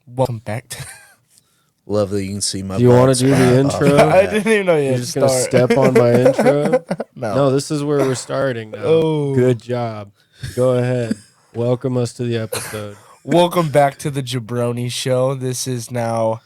Welcome back. Love that you can see my. Do you want to do the intro? I didn't even know you You're had just to gonna start. step on my intro? No. This is where we're starting now. Oh. Good job. Go ahead. Welcome us to the episode. Welcome back to the Jabroni Show. This is now.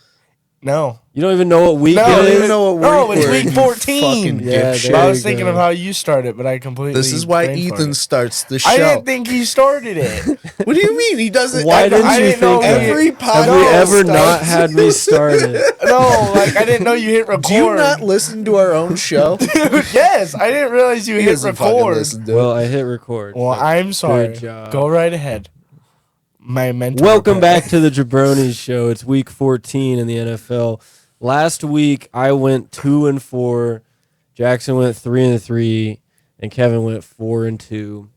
No. You don't even know what week No, it I don't is? even know what No, week it's we're in, week you 14. fucking Yeah, dipshit. there I was you thinking go. of how you started, but I completely. This is why brain Ethan farted. starts the show. I didn't think he started it. What do you mean? He doesn't. Why didn't I you didn't know think that? every podcast Have we ever starts- not had me started? No, like I didn't know you hit record. Do you not listen to our own show? Dude, yes, I didn't realize you He hit doesn't fucking record. listen to Well, it. I hit record. Well, So I'm sorry. Good job. Go right ahead. My mentor. Welcome back to the Jabroni Show. It's week 14 in the NFL. Last week, I went 2-4. Jackson went 3-3, and Kevin went 4-2.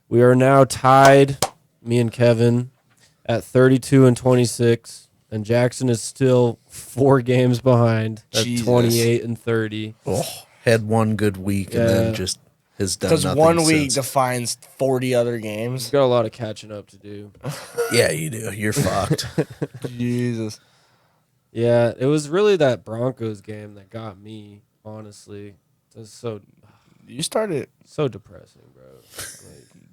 We are now tied, me and Kevin, at 32-26, and Jackson is still 4 games behind at Jesus. 28-30. Oh, had one good week and Yeah. then just has done Because nothing one week since. defines 40 other He's games. got a lot of catching up to do. Yeah, you do. You're fucked. Jesus. Yeah, it was really that Broncos game that got me, honestly. It's so You started. depressing, bro.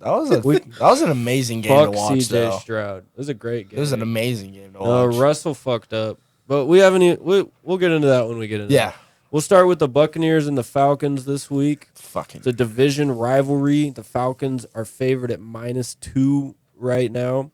Like, That was an amazing game fuck to watch, CJ though. Stroud. It was a great game. It was an amazing game to watch. Russell fucked up, but we haven't. We'll get into that when we get into. Yeah. That. We'll start with the Buccaneers and the Falcons this week. Fucking. It's a division rivalry. The Falcons are favored at -2 right now,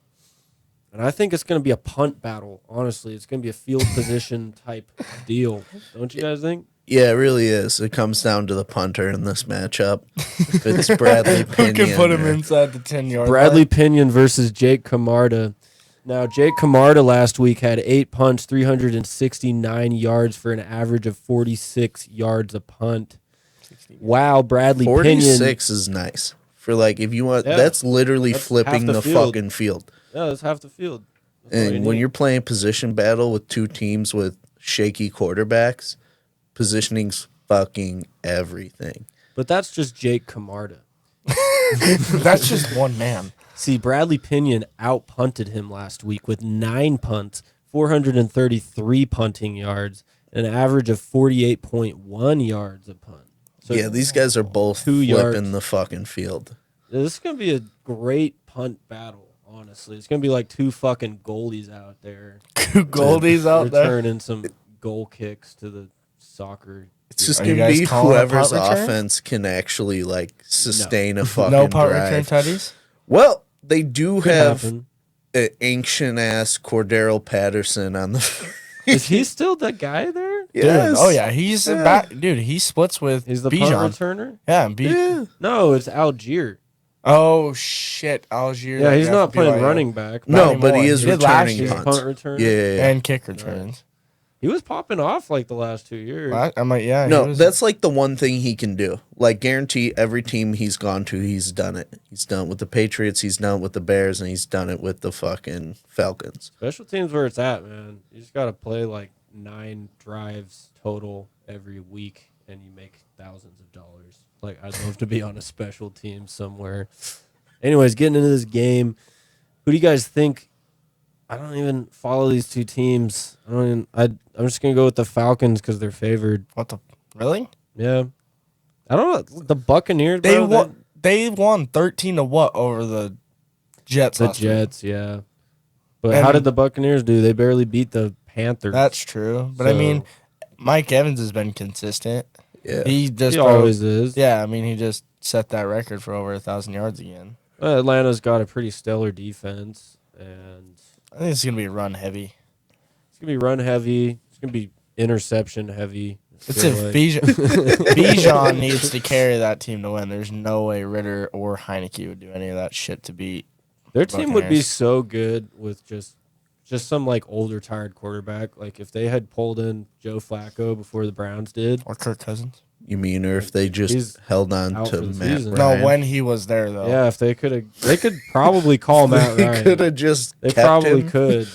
and I think it's going to be a punt battle. Honestly, it's going to be a field position type deal. Don't you guys think? Yeah, it really is. It comes down to the punter in this matchup. If it's Bradley Pinion. Who can put him or- inside the 10-yard Bradley line? Pinion versus Jake Camarda. Now, Jake Camarda last week had 8 punts, 369 yards for an average of 46 yards a punt. Wow, Bradley 46 is nice. For like, if you want, Yeah. that's literally That's flipping half the the field. fucking field. Pinion. Yeah, that's half the field. That's all you And when need. you're playing position battle with two teams with shaky quarterbacks, positioning's fucking everything. But that's just Jake Camarda. That's just one man. See, Bradley Pinion out-punted him last week with 9 punts, 433 punting yards, and an average of 48.1 yards a punt. So Yeah, these guys are both 2 flipping yards. the fucking field. This is going to be a great punt battle, honestly. It's going to be like 2 fucking goalies out there. Goldies out there. Returning some goal kicks to the soccer. It's just Are you going to guys be calling a whoever's punt return? offense can actually like sustain a fucking No punt return drive. tutties? Well, they do Could have happen. an ancient ass Cordero Patterson on the. Is he still the guy there? Yes. Dude, oh yeah, he's Yeah. back. Dude, he splits with He's the Bijan. punt returner? Yeah, Yeah. No, it's Algier. Oh shit, Algier. Yeah, that he's guy not for BYU. playing running back. No, Not but he anymore. is He did last returning He's a year. punts. punt returner. Yeah, yeah, yeah. And kick returns. He was popping off like the last 2 years. I'm like, yeah. he No, was- that's like the one thing he can do. Like, guarantee every team he's gone to, he's done it. He's done it with the Patriots, he's done it with the Bears, and he's done it with the fucking Falcons. Special teams where it's at, man. You just got to play like 9 drives total every week, and you make thousands of dollars. Like, I'd love to be on a special team somewhere. Anyways, getting into this game, who do you guys think? I don't even follow these two teams. I'm just gonna go with the Falcons because they're favored. what the really? Yeah, I don't know the Buccaneers. They bro, won. They won 13 to what over the Jets? the last week? Jets. Yeah, but And- how did the Buccaneers do? They barely beat the Panthers. That's true, but I So- mean, Mike Evans has been consistent. Yeah. He just he always is. Yeah, I mean, he just set that record for over 1,000 yards again. Atlanta's got a pretty stellar defense, and I think it's gonna be run heavy. it's gonna be run heavy. It's gonna be interception heavy. I It's feel if like. Bijan needs to carry that team to win. There's no way Ritter or Heineke would do any of that shit to beat. Their team would be Buccaneers. so good with just some like older tired quarterback. Like if they had pulled in Joe Flacco before the Browns did. Or Kirk Cousins. You mean, or if they just He's held on out to for the Matt season. Ryan? No, when he was there though. Yeah, if they could probably call Matt They Ryan. could have just They kept probably him. could.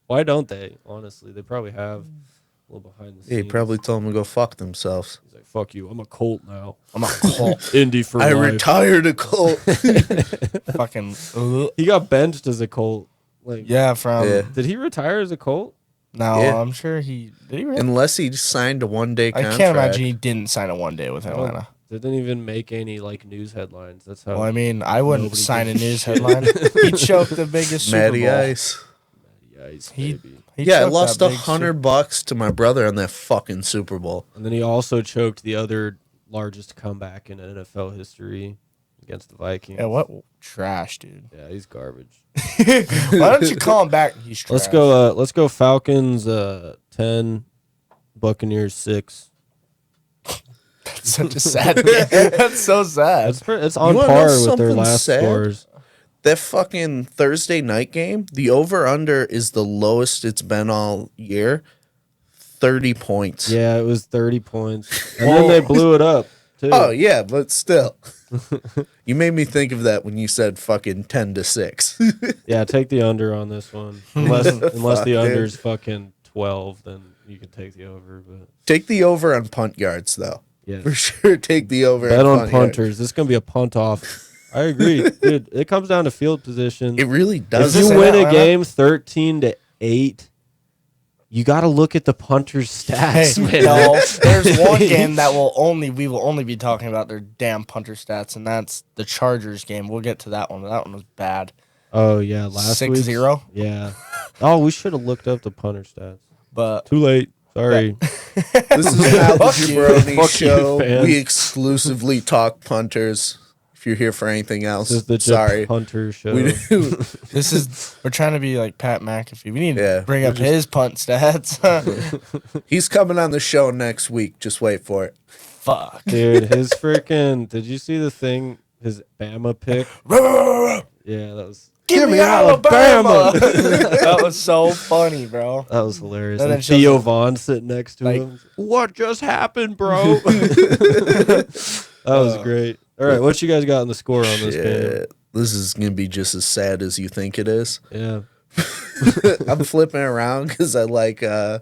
Why don't they? Honestly, they probably have a little behind the scenes. Yeah, he probably told them to go fuck themselves. He's like, "Fuck you, I'm a Colt now. I'm a Colt. Indy for I life." retired a Colt. Fucking. He got benched as a Colt Like, Yeah, from Yeah. did he retire as a Colt? no, Yeah. I'm sure he did. He really? Unless he signed a one-day I contract. can't imagine he didn't sign a 1 day with I don't- Atlanta. Didn't even make any like news headlines. That's how. Well, I mean, I wouldn't Nobody sign a gives a news shit. headline. He choked the biggest Super Matty Bowl. Ice. Ice, He- baby. He Yeah, I choked lost that big Super- $100 to my brother on that fucking Super Bowl. And then he also choked the other largest comeback in NFL history against the Vikings. Yeah, what trash, dude. Yeah, he's garbage. Why don't you call him back? He's trash. Let's go. Let's go. Falcons 10, Buccaneers 6. That's such a sad game. That's so sad. It's on You wanna know par with their something last sad? scores. That fucking Thursday night game, the over-under is the lowest it's been all year. 30 points. Yeah, it was 30 points, and then they blew it up too. Oh, yeah, but still. You made me think of that when you said fucking 10-6. Yeah, take the under on this one. Unless Fuck, the under dude. is fucking 12, then you can take the over. But Take the over on punt yards, though. yeah, For sure, take the over bet on punt yards. punters. This is gonna be a punt off. I agree, dude. It comes down to field position. It really If does. this you in win a Atlanta? game 13-8, you got to look at the punter's stats, Hey, man. no, there's one game that we will only be talking about their damn punter stats, and that's the Chargers game. We'll get to that one. That one was bad. Oh yeah, last week 6-0. Yeah. Oh, we should have looked up the punter stats. But Too late. Sorry. This is now Fuck the you. Jabroni Fuck you, show. fans. We exclusively talk punters. If you're here for anything else, This is the sorry. punter show. We do. we're trying to be like Pat McAfee. We need Yeah, to bring up his punt stats. He's coming on the show next week. Just wait for it. Fuck. Dude, his freaking. Did you see the thing? His Bama pick? Yeah, that was Give me Alabama. That was so funny, bro. hilarious. And And then she was Theo like- Vaughn sitting next to like- him. What just happened, bro? That was great. All right, what you guys got in the score on this game? Shit. This is gonna be just as sad as you think it is. Yeah. I'm flipping around because I like. Oh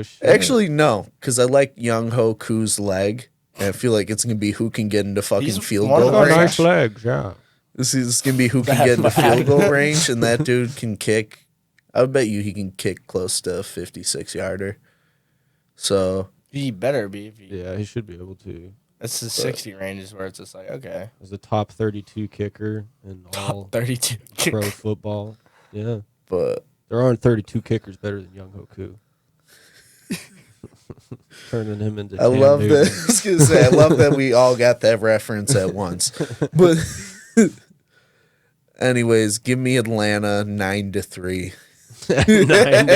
shit. Actually, no, because I like Young Ho Koo's leg, and I feel like it's gonna be who can get into fucking He's field one of goal the range. nice legs, yeah. This is gonna be who can That get into bad. field goal range, and that dude can kick. I would bet you he can kick close to a 56-yarder. So He better be. If he, Yeah, he should be able to. It's the 60 range is where it's just like, okay. As the top 32 kicker in all Top 32. pro football. Yeah. but There aren't 32 kickers better than Young Hoku. Turning him into I Cam love Newton. that. I was gonna say I love that we all got that reference at once. But anyways, give me Atlanta 9-3. You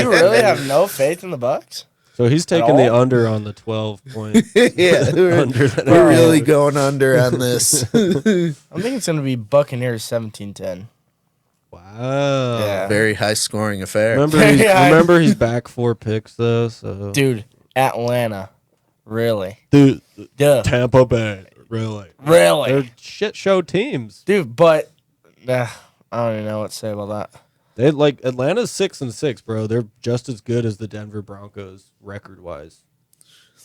really have no faith in the Bucks? So he's taking the all? under on the 12 point. Yeah, Under that we're really over. going under on this. I think it's going to be Buccaneers 17-10. Wow. Yeah. Very high scoring affair. Yeah, I- Remember he's back 4 picks though. So Dude, Atlanta. Really? dude, Duh. Tampa Bay, really? Really? They're shit show teams. Dude, but I don't even know what to say about that. They like Atlanta's 6-6, bro. They're just as good as the Denver Broncos record wise,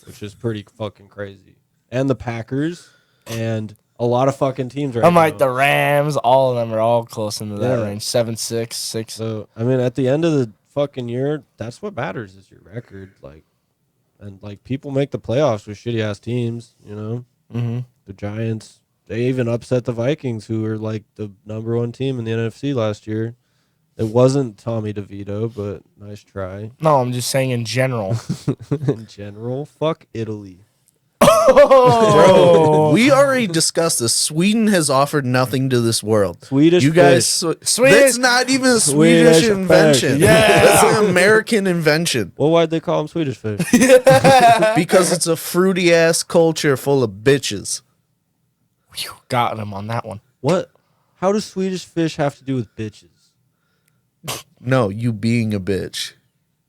which is pretty fucking crazy. And the Packers and a lot of fucking teams right I'm now. like the Rams, all of them are all close into that Yeah. range. 7-6, 6. So I mean, at the end of the fucking year, that's what matters is your record. Like, and like people make the playoffs with shitty ass teams. You know, Mm-hmm. the Giants. They even upset the Vikings, who were like the #1 team in the NFC last year. It wasn't Tommy DeVito, but nice try. No, I'm just saying in general. In general, fuck Italy. Oh, We already discussed this. Sweden has offered nothing to this world. Swedish You guys, Swedish- that's not even a Swedish Swedish invention. fish. Yeah. That's an American invention Well, why'd they call them Swedish fish? because it's a fruity ass culture full of bitches. got him on that one. What? How does Swedish fish have to do with bitches? No, you being a bitch,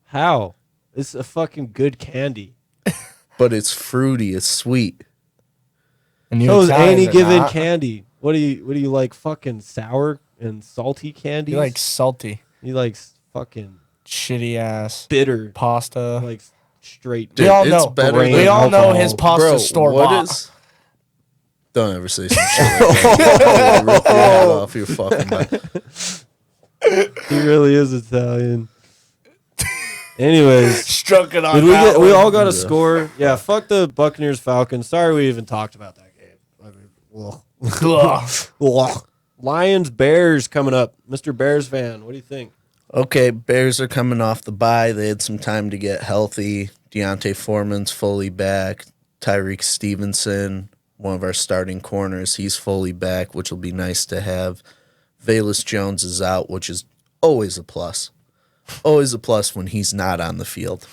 How? It's a fucking good candy. but it's fruity. It's sweet. And you So is Italians any are given not. candy. What do you like? Fucking sour and salty candies? You like salty, You like fucking shitty ass bitter, pasta. like straight. Dude, we all it's know. better than We all know alcohol. his pasta Bro, store what bought. is? Don't ever say some shit like that. I'll rip your head off your fucking mind. He really is Italian. Anyways, Struck it on did we that get? We one. all got a score. Yeah, fuck the Buccaneers Falcons. Sorry we even talked about that game. I mean, Ugh. Lions Bears coming up. Mr. Bears fan, what do you think? Okay, Bears are coming off the bye. They had some time to get healthy. Deontay Foreman's fully back. Tyreek Stevenson, one of our starting corners, he's fully back, which will be nice to have. Velus Jones is out, which is always a plus. Always a plus when he's not on the field.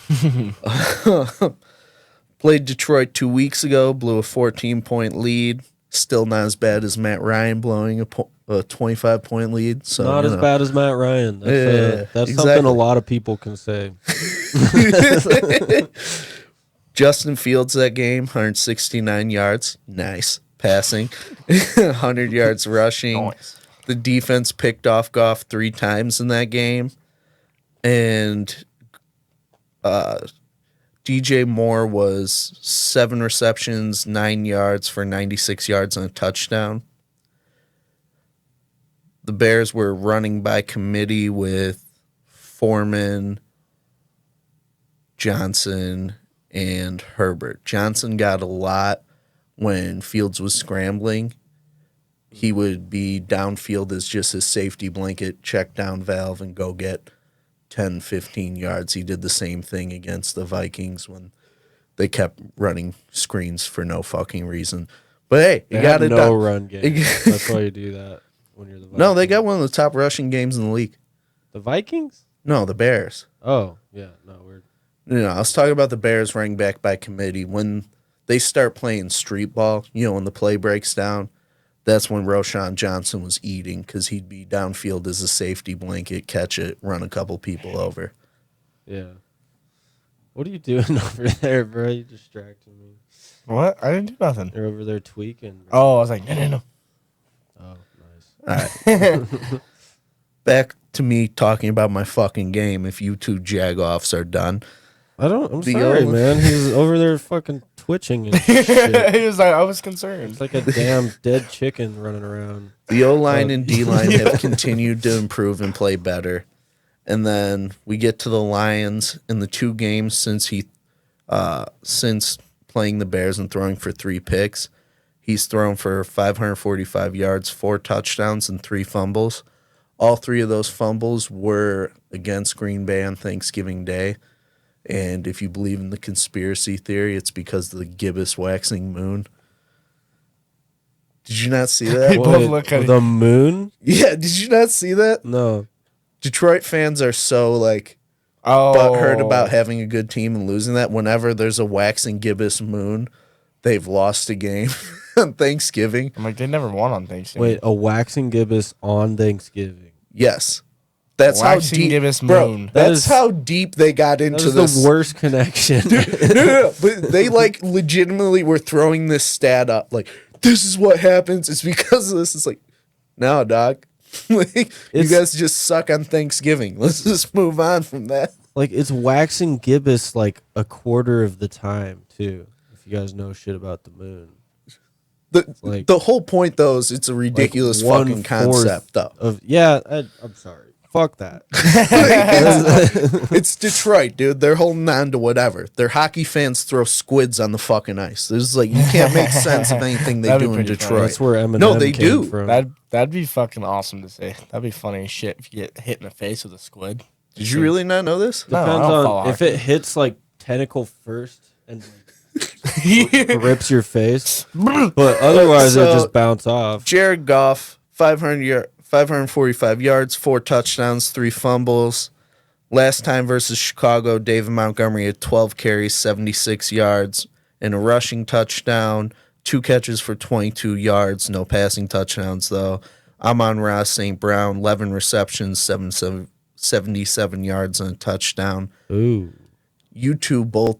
Played Detroit 2 weeks ago, blew a 14-point lead. Still not as bad as Matt Ryan blowing a 25-point lead. So Not as bad as Matt Ryan. That's exactly. something a lot of people can say. Justin Fields that game, 169 yards. Nice. Passing. 100 yards rushing. Nice. The defense picked off Goff 3 times in that game. And DJ Moore was 7 receptions, 9 yards for 96 yards and a touchdown. The Bears were running by committee with Foreman, Johnson, and Herbert. Johnson got a lot when Fields was scrambling. He would be downfield as just his safety blanket, check down valve, and go get 10, 15 yards. He did the same thing against the Vikings when they kept running screens for no fucking reason. But hey, you got it no done. run game. That's why you do that when you're the Vikings. No, they got one of the top rushing games in the league. The Vikings? No, the Bears. Oh, yeah. No, weird. I was talking about the Bears running back by committee. When they start playing street ball, when the play breaks down, that's when Roschon Johnson was eating because he'd be downfield as a safety blanket, catch it, run a couple people over. Yeah. What are you doing over there, bro? You distracted me. What? I didn't do nothing. You're over there tweaking. Bro. Oh, I was like, no. Oh, nice. All right. Back to me talking about my fucking game if you two jagoffs are done. I'm The sorry, old- man. He's over there fucking twitching and shit. He was like, I was concerned. It's like a damn dead chicken running around. The O-line and D-line have continued to improve and play better. And then we get to the Lions in the 2 games since playing the Bears and throwing for 3 picks. He's thrown for 545 yards, 4 touchdowns, and 3 fumbles. All 3 of those fumbles were against Green Bay on Thanksgiving Day. And if you believe in the conspiracy theory, it's because of the gibbous waxing moon. Did you not see that? Both look at the moon? Yeah, did you not see that? No. Detroit fans are so butthurt about having a good team and losing that. Whenever there's a waxing gibbous moon, they've lost a game on Thanksgiving. I'm like, they never won on Thanksgiving. Wait, a waxing gibbous on Thanksgiving. Yes. That's how Waxing deep, gibbous bro, moon. That's how deep they got That into was this. the worst connection. No. But they legitimately were throwing this stat up. Like, this is what happens. It's because of this. It's like, no, dog. You guys just suck on Thanksgiving. Let's just move on from that. Like, it's waxing gibbous like a quarter of the time, too. If you guys know shit about the moon. The whole point, though, is it's a ridiculous fucking concept, though. I'm sorry. Fuck that. It's Detroit, dude. They're holding on to whatever. Their hockey fans throw squids on the fucking ice. There's you can't make sense of anything they That'd do be in pretty funny. Detroit. That's where Eminem No, they came do. from. That'd be fucking awesome to say. That'd be funny as shit if you get hit in the face with a squid. Did you really not know this? No, I Depends don't follow on if hockey. it hits like tentacle first and rips your face, but otherwise it So- just bounce off. Jared Goff, 545 yards, 4 touchdowns, 3 fumbles. Last time versus Chicago, David Montgomery had 12 carries, 76 yards, and a rushing touchdown, 2 catches for 22 yards, no passing touchdowns, though. Amon-Ra St. Brown, 11 receptions, 77 yards, and a touchdown. Ooh, You two both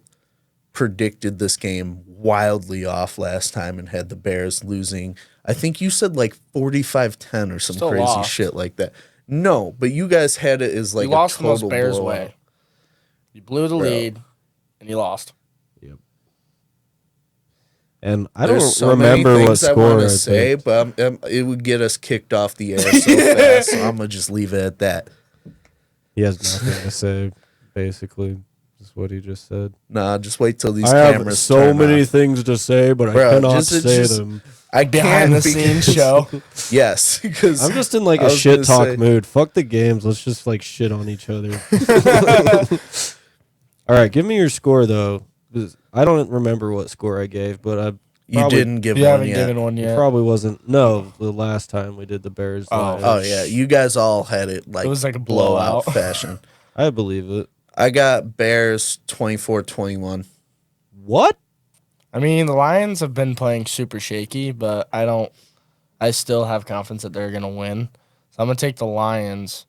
predicted this game wildly off last time and had the Bears losing. I think you said 45-10 or some Still crazy lost. shit like that. No, but you guys had it as you a lost the most total Bears blowout. way. You blew the lead, and you lost. yep. And I There's don't so many remember what things I score want I to say, picked. but it would get us kicked off the air so fast. So I'm gonna just leave it at that. He has nothing to say, basically. That's what he just said. Nah, just wait till these I have cameras so turn many off. things to say, but I Bro, cannot just- it's say just- them. I Behind can't the scenes show. Yes, because I'm just in like I a was shit gonna talk say- mood. Fuck the games. Let's just like shit on each other. All right, give me your score though. 'Cause I don't remember what score I gave, but I you probably- didn't give You one haven't yet. given one it yet. probably wasn't. No, the last time we did the Bears. Oh. Lions. Oh yeah, you guys all had it like It was like a blowout blowout. fashion. I believe it. I got Bears 24-21. What? I mean, the Lions have been playing super shaky, but I still have confidence that they're going to win. So I'm going to take the Lions.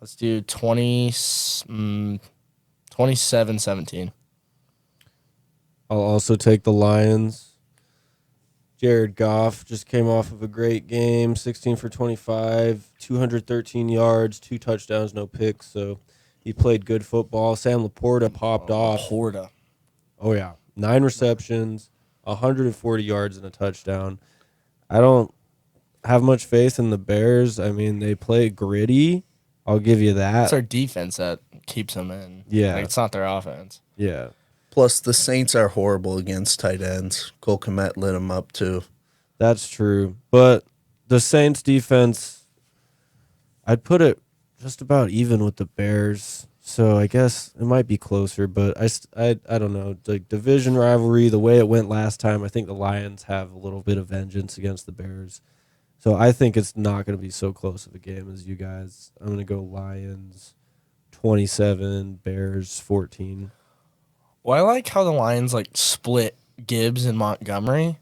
Let's do 27-17. I'll also take the Lions. Jared Goff just came off of a great game, 16 for 25, 213 yards, 2 touchdowns, no picks. So he played good football. Sam Laporta popped off. Porta. Oh, yeah. 9 receptions, 140 yards, and a touchdown. I don't have much faith in the Bears. I mean, they play gritty. I'll give you that. It's our defense that keeps them in. Yeah. Like, it's not their offense. Yeah. Plus, the Saints are horrible against tight ends. Cole Kmet lit them up too. That's true. But the Saints defense, I'd put it just about even with the Bears. So I guess it might be closer, but I don't know. The division rivalry, the way it went last time, I think the Lions have a little bit of vengeance against the Bears. So I think it's not going to be so close of a game as you guys. I'm going to go Lions 27, Bears 14. Well, I like how the Lions like split Gibbs and Montgomery.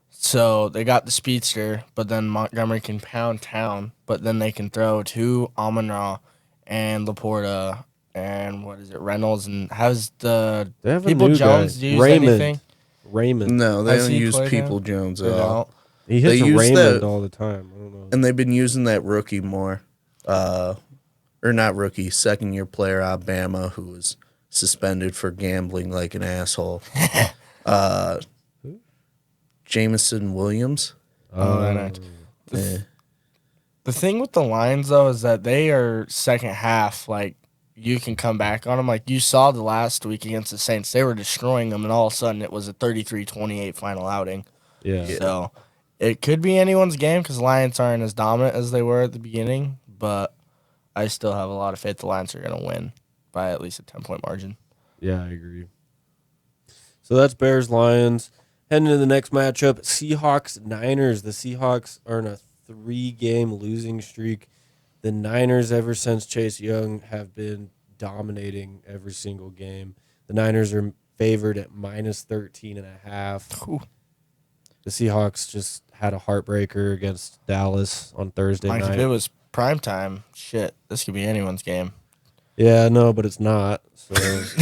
So they got the speedster, but then Montgomery can pound town, but then they can throw to Amon-Ra and Laporta and what is it, Reynolds, and how's the They have People a new Jones guy, use Raymond. anything? Raymond. No, they Has don't he use played People him? Jones at Without- all. He hits They use Raymond the- all the time. I don't know. And they've been using that rookie more. Or not rookie, second year player Alabama who was suspended for gambling like an asshole. Jameson Williams. right. Eh. The thing with the Lions, though, is that they are second half, like, you can come back on them. Like, you saw the last week against the Saints. They were destroying them, and all of a sudden it was a 33-28 final outing. Yeah. So it could be anyone's game because Lions aren't as dominant as they were at the beginning, but I still have a lot of faith the Lions are going to win by at least a 10-point margin. Yeah, I agree. So that's Bears Lions. Heading to the next matchup, Seahawks Niners. The Seahawks are in a 3-game losing streak. The Niners, ever since Chase Young, have been dominating every single game. The Niners are favored at minus 13.5. Ooh. The Seahawks just had a heartbreaker against Dallas on Thursday Like, if night. it was prime time, shit, this could be anyone's game. Yeah, no, but it's not. So Just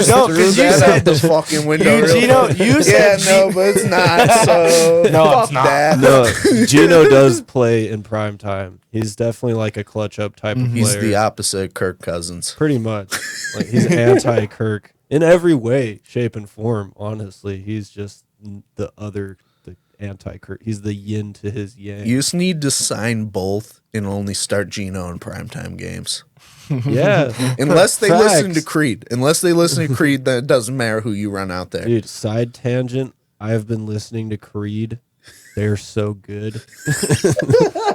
No, threw 'cause you that said- out the fucking window. You, real Gino, quick. you Yeah, said no, but it's not. So No, fuck it's not. that. no, Gino does play in prime time. He's definitely like a clutch up type of player. He's the opposite of Kirk Cousins. Pretty much. Like he's anti Kirk in every way, shape, and form. Honestly, he's just the anti Kirk. He's the yin to his yang. You just need to sign both and only start Gino in primetime games. Yeah, Unless they Facts. listen to Creed. Unless they listen to Creed, then it doesn't matter who you run out there. dude. Side tangent. I have been listening to Creed. They're so good.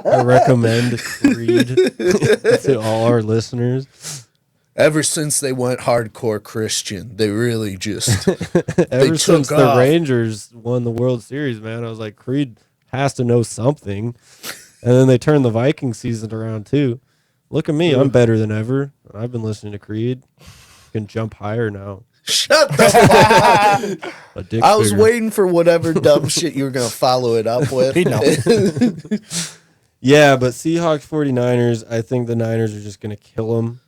I recommend Creed to all our listeners. Ever since they went hardcore Christian, they really just Ever took since the off. Rangers won the World Series, man, I was like, Creed has to know something. And then they turned the Viking season around too. Look at me, I'm better than ever. I've been listening to Creed. Can jump higher now. shut the fuck up. A dick I was bigger. waiting for whatever dumb shit you were going to follow it up with. He know. Yeah, but Seahawks 49ers, I think the Niners are just going to kill them.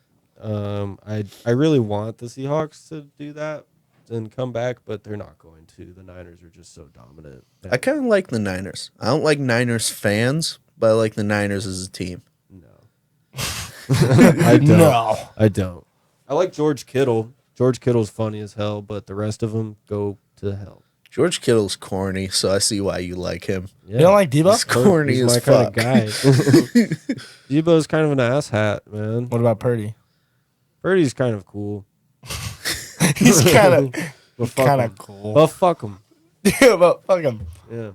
I really want the Seahawks to do that and come back, but they're not going to. The Niners are just so dominant. I kind of like the Niners. I don't like Niners fans, but I like the Niners as a team. No. I don't. No. I don't. I like George Kittle. George Kittle's funny as hell, but the rest of them go to hell. George Kittle's corny, so I see why you like him. Yeah. You don't like Debo? He's corny He's as my fuck. kind of guy. Debo's kind of an asshat, man. What about Purdy? Purdy's kind of cool. He's kind But fuck him. of cool. But fuck him. Yeah, but fuck him. Yeah.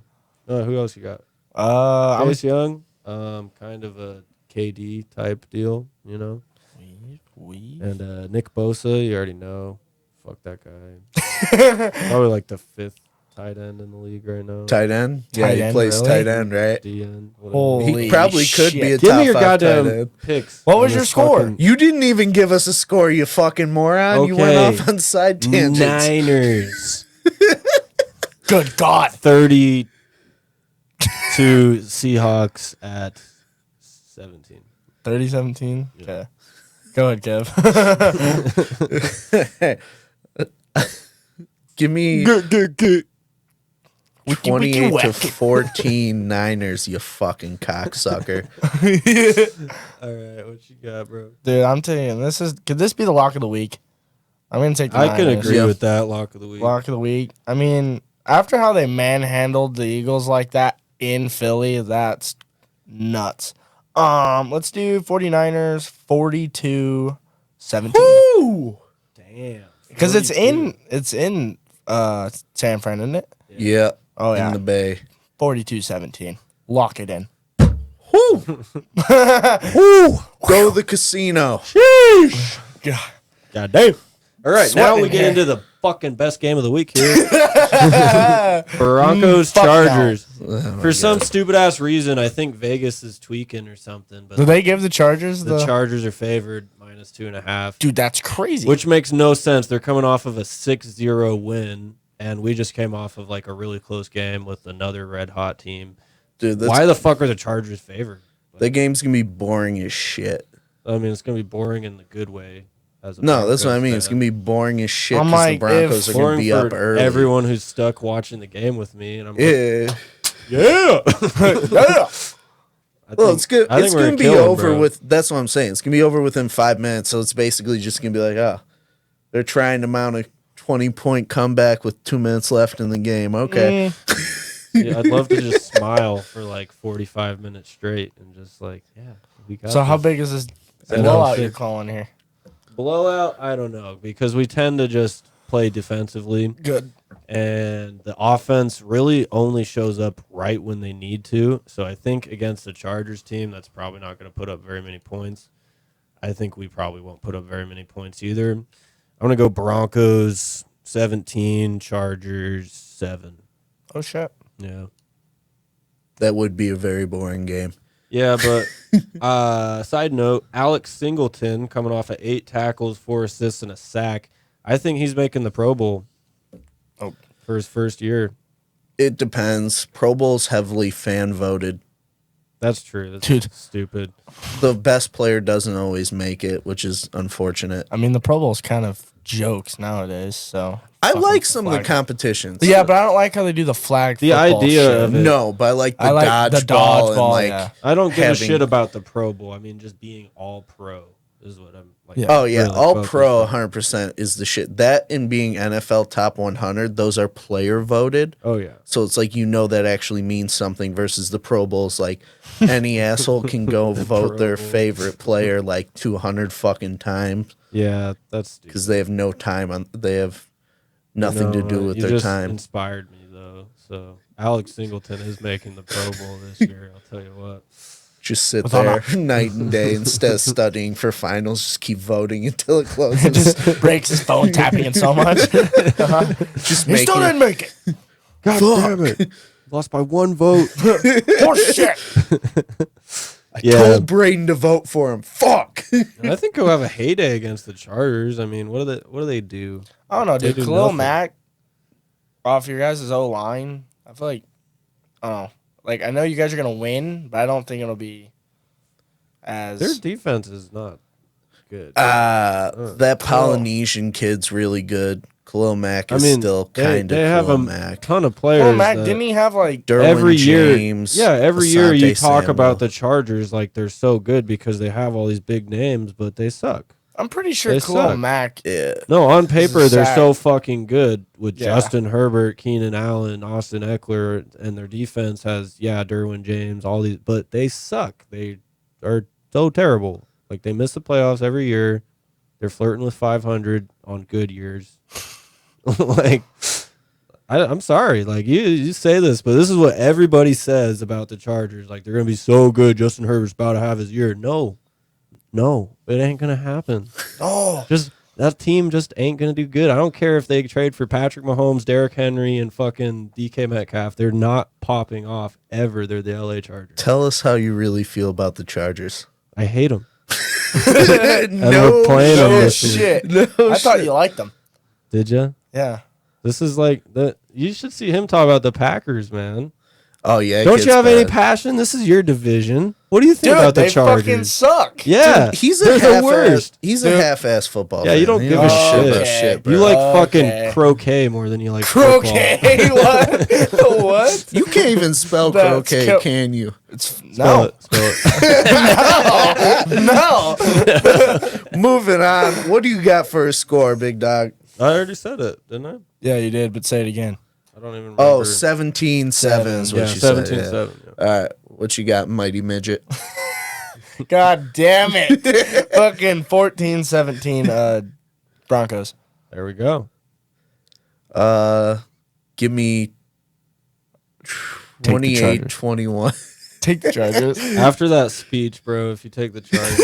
Who else you got? I'm Chase Young, kind of a KD type deal, you know. And Nick Bosa, you already know. Fuck that guy. Probably like the 5th tight end in the league right now. Tight end? Yeah, Tight he end, plays really? tight end, right? D end. Holy He probably could be a shit. Give me top your 5 tight goddamn end. picks. What on was your this score? fucking You didn't even give us a score, you fucking moron. You went Okay. off on side tangents. Niners. Good God. 30 to Seahawks at 17. 30-17? Yeah. Okay. Go ahead, Kev. Give me Good. 28 to 14 Niners, you fucking cocksucker. All right, what you got, bro? Dude, I'm telling you, could this be the lock of the week? I'm going to take the I can Niners. agree Yeah. with that lock of the week. Lock of the week. I mean, after how they manhandled the Eagles like that in Philly, that's nuts. Let's do 49ers 42-17. Woo! Damn. Because it's in San Fran, isn't it? Yeah, Oh yeah. in the Bay. 42-17. Lock it in. Woo! Woo! Go to the casino. God. God damn. All right, now Sweating we get here. into the fucking best game of the week here. Broncos Fuck no. Chargers. Oh my For some God. stupid ass reason, I think Vegas is tweaking or something, but Do they give the Chargers the Chargers are favored -2.5. Dude, that's crazy. Which makes no sense. They're coming off of a 6-0 win, and we just came off of like a really close game with another red hot team. Dude, Why the fuck are the Chargers favored? that game's gonna be boring as shit. I mean, it's gonna be boring in the good way. As a No, that's what I Broncos mean. It's fan. gonna be boring as shit I'm because like, the Broncos are gonna Boring be for up early. everyone who's stuck watching the game with me, and I'm like, Yeah. yeah. yeah. Well, it's good. It's we're gonna be killing, over bro. with. That's what I'm saying. It's gonna be over within 5 minutes. So it's basically just gonna be like, oh, they're trying to mount a 20-point comeback with 2 minutes left in the game. Okay. Yeah, I'd love to just smile for like 45 minutes straight and just like, yeah, we got So how this. big is this I know, blowout six. you're calling here? Blowout? I don't know, because we tend to just play defensively, Good. and the offense really only shows up right when they need to. So I think against the Chargers team, that's probably not going to put up very many points. I think we probably won't put up very many points either. I'm going to go Broncos 17, Chargers 7. Oh shit. Yeah. That would be a very boring game. Yeah, but side note, Alex Singleton coming off of 8 tackles, 4 assists, and a sack. I think he's making the Pro Bowl. Oh. For his first year. It depends. Pro Bowl's heavily fan voted. That's true. That's Dude. stupid. The best player doesn't always make it, which is unfortunate. I mean, the Pro Bowl's kind of jokes nowadays, so. I fucking like some of the flag. competitions. Yeah, but I don't like how they do the flag. The football idea shit. of it. No, but I like the I like the dodgeball and dodgeball, like. yeah. I don't give a having- shit about the Pro Bowl. I mean, just being all pro is what I'm like. Yeah. Oh yeah, really all focused pro on. 100% is the shit. That and being NFL top 100, those are player voted. Oh, yeah. So it's like that actually means something versus the Pro Bowls. Like any asshole can go vote Pro their Bowl. favorite player like 200 fucking times Yeah, that's stupid. because they have no time on. They have nothing to do with you their just time. Inspired me though. So Alex Singleton is making the Pro Bowl this year. I'll tell you what. Just sit With all there night and day instead of studying for finals. Just keep voting until it closes. Just breaks his phone tapping it so much. Just He still making didn't make it. God damn it! Lost by 1 vote. Horse shit. told Braden to vote for him. Fuck. I think he'll have a heyday against the Chargers. I mean, what do they do? I don't know, They dude. do Khalil nothing. Mack off your guys' O line. I feel like, I don't know. Like, I know you guys are gonna win, but I don't think it'll be as. Their defense is not good. That Polynesian kid's really good. Khalil Mack is still kind of they have Khalil a Mack. ton of players. Khalil Mack, that didn't he have like? Derwin every James, year, every year you Asante talk Samuel. about the Chargers like they're so good because they have all these big names, but they suck. I'm pretty sure They Khalil suck. Mack. Yeah. No, on paper they're Zach. so fucking good with Yeah. Justin Herbert, Keenan Allen, Austin Eckler, and their defense has Derwin James, all these, but they suck. They are so terrible. Like they miss the playoffs every year. They're flirting with 500 on good years. Like, I'm sorry. Like you say this, but this is what everybody says about the Chargers. Like they're gonna be so good. Justin Herbert's about to have his year. No, it ain't gonna happen. Oh, Just that team just ain't gonna do good. I don't care if they trade for Patrick Mahomes, Derrick Henry, and fucking DK Metcalf. They're not popping off ever. They're the LA Chargers. Tell us how you really feel about the Chargers. I hate them. No we're playing them no this week. shit. No I thought shit. you liked them. Did you? Yeah. This is like the. You should see him talk about the Packers, man. Oh yeah. it Don't gets you have any bad. passion? This is your division. What do you think Dude, about the they Chargers? fucking suck. Yeah, Dude, he's they're a the half-ass. worst. He's Dude. a half-ass football. Yeah, you fan. don't He give a know shit. about shit, bro. You like Okay. fucking croquet more than you like Croquet. football. What? What? You can't even spell That's croquet, co- can you? It's Spell no. it, spell it. No. Moving on. What do you got for a score, big dog? I already said it, didn't I? Yeah, you did, but say it again. I don't even remember. Oh, 17-7 is what yeah, you said. 17-7. Yeah. All right. What you got, mighty midget? God damn it. Fucking 14-17 Broncos. There we go. Give me Take the Chargers. 28-21. Take the Chargers. After that speech, bro, if you take the Chargers,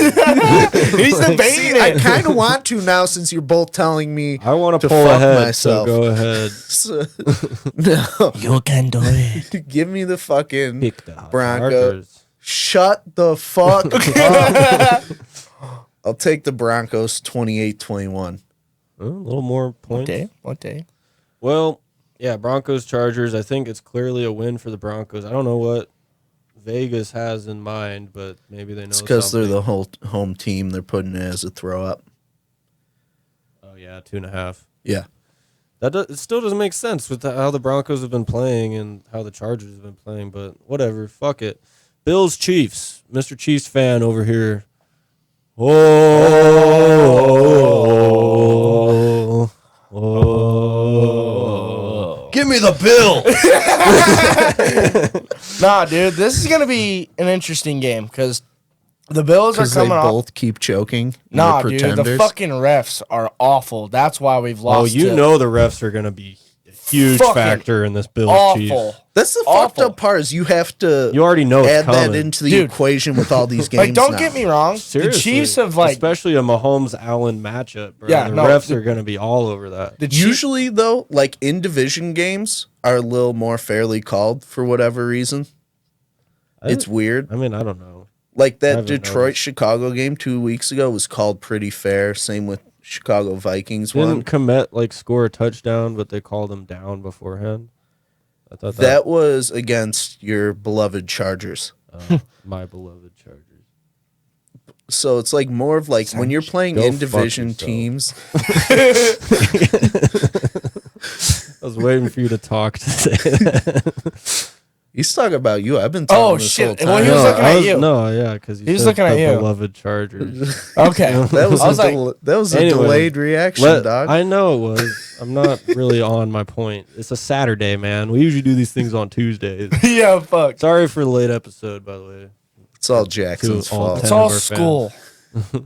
He's debating See, I it. kind of want to now since you're both telling me I want to to pull fuck ahead. myself. So go ahead. No. You can do it. Give me the fucking Pick the Broncos. Chargers. Shut the fuck up. I'll take the Broncos 28-21. Oh, a little more points. What day? Well, yeah, Broncos, Chargers. I think it's clearly a win for the Broncos. I don't know what Vegas has in mind, but maybe they know It's because they're something. the whole home team. They're putting it as a throw up. Oh, yeah, 2.5. Yeah. It still doesn't make sense with how the Broncos have been playing and how the Chargers have been playing, but whatever. Fuck it. Bills, Chiefs. Mr. Chiefs fan over here. Oh. Give me the Bills. Nah, dude, this is gonna be an interesting game because the Bills are Because they coming off. both keep choking. and Nah, they're dude, pretenders. the fucking refs are awful. That's why we've Oh, lost. you to know the refs are going to be a huge Fucking factor in this Bills Chiefs. awful. That's the fucked Awful. up part is you have to You already know it's add that coming. into the Dude. equation with all these games. Like, don't now. get me wrong. Seriously. The Chiefs have like especially a Mahomes-Allen matchup, bro. Yeah, the no, refs the- are going to be all over that. the Chiefs. Usually, though, like in division games are a little more fairly called for whatever reason. It's weird. I mean, I don't know. Like I that haven't Detroit-Chicago game 2 weeks ago was called pretty fair. Same with Chicago Vikings one. Didn't Komet like score a touchdown, but they called him down beforehand? I thought That was against your beloved Chargers. my beloved Chargers. So it's like more of like when you're playing Go in fuck division yourself. teams. I was waiting for you to talk to say that. He's talking about you. I've been talking Oh, this shit. whole time. Well, he was looking at you. No, yeah, because He was looking at you. Beloved Chargers. Okay. That was, I was like, that was a Anyway, delayed reaction, dog. I know it was. I'm not really on my point. It's a Saturday, man. We usually do these things on Tuesdays. yeah, fuck. Sorry for the late episode, by the way. It's all Jackson's To all fault. It's 10 all of our school.